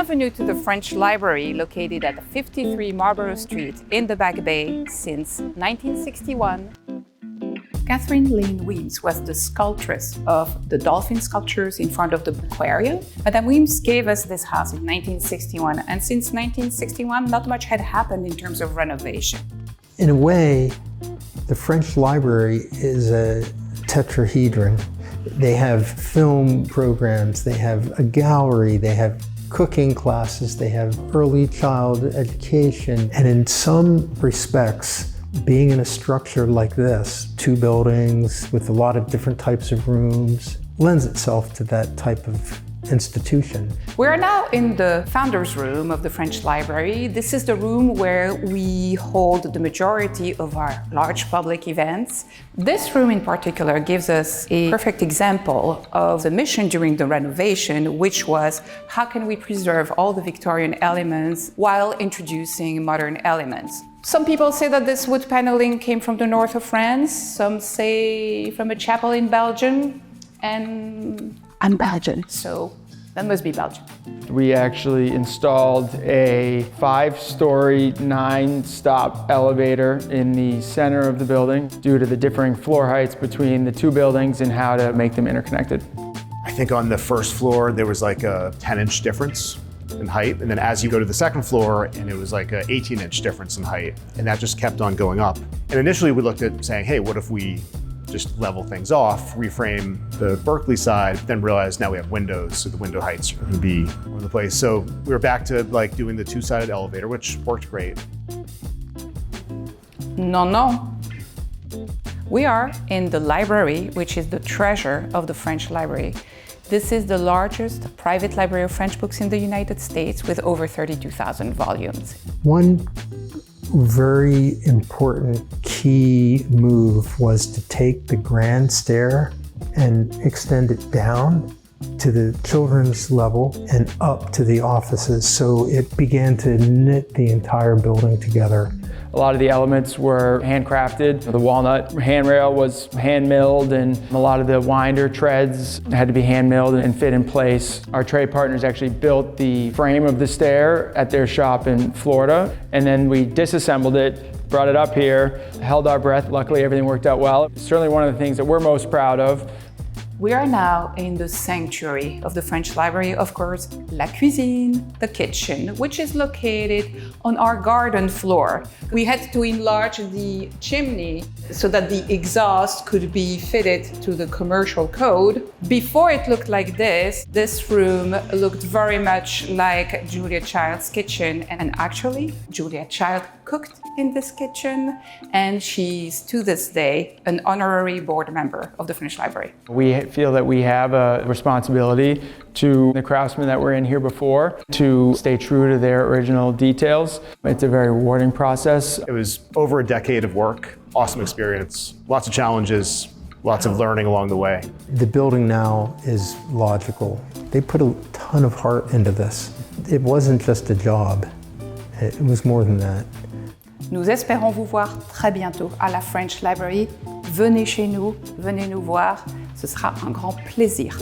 Bienvenue to the French Library, located at 53 Marlborough Street in the Back Bay since 1961. Catherine Lane Weems was the sculptress of the dolphin sculptures in front of the aquarium. Madame Weems gave us this house in 1961, and since 1961, not much had happened in terms of renovation. In a way, the French Library is a tetrahedron. They have film programs, they have a gallery, they have cooking classes, they have early child education, and in some respects, being in a structure like this, 2 buildings with a lot of different types of rooms, lends itself to that type of institution. We are now in the founder's room of the French Library. This is the room where we hold the majority of our large public events. This room in particular gives us a perfect example of the mission during the renovation, which was how can we preserve all the Victorian elements while introducing modern elements. Some people say that this wood paneling came from the north of France, some say from a chapel in Belgium, and I'm Belgian, so that must be Belgium. We actually installed a 5-story, 9-stop elevator in the center of the building due to the differing floor heights between the 2 buildings and how to make them interconnected. I think on the first floor there was like a 10-inch difference in height, and then as you go to the second floor, and it was like an 18-inch difference in height, and that just kept on going up. And initially we looked at saying, hey, what if we just level things off, reframe the Berkeley side, then realized now we have windows, so the window heights are gonna be all over the place. So we were back to like doing the 2-sided elevator, which worked great. No. We are in the library, which is the treasure of the French Library. This is the largest private library of French books in the United States with over 32,000 volumes. One very important key move was to take the grand stair and extend it down to the children's level and up to the offices, so it began to knit the entire building together. A lot of the elements were handcrafted. The walnut handrail was hand-milled, and a lot of the winder treads had to be hand-milled and fit in place. Our trade partners actually built the frame of the stair at their shop in Florida, and then we disassembled it, brought it up here, held our breath. Luckily, everything worked out well. It's certainly one of the things that we're most proud of. We are now in the sanctuary of the French Library, of course, la cuisine, the kitchen, which is located on our garden floor. We had to enlarge the chimney so that the exhaust could be fitted to the commercial code. Before it looked like this room looked very much like Julia Child's kitchen, and actually, Julia Child cooked in this kitchen, and she's, to this day, an honorary board member of the French Library. We feel that we have a responsibility to the craftsmen that were in here before to stay true to their original details. It's a very rewarding process. It was over a decade of work, awesome experience, lots of challenges, lots of learning along the way. The building now is logical. They put a ton of heart into this. It wasn't just a job, it was more than that. Nous espérons vous voir très bientôt à la French Library. Venez chez nous, venez nous voir, ce sera un grand plaisir.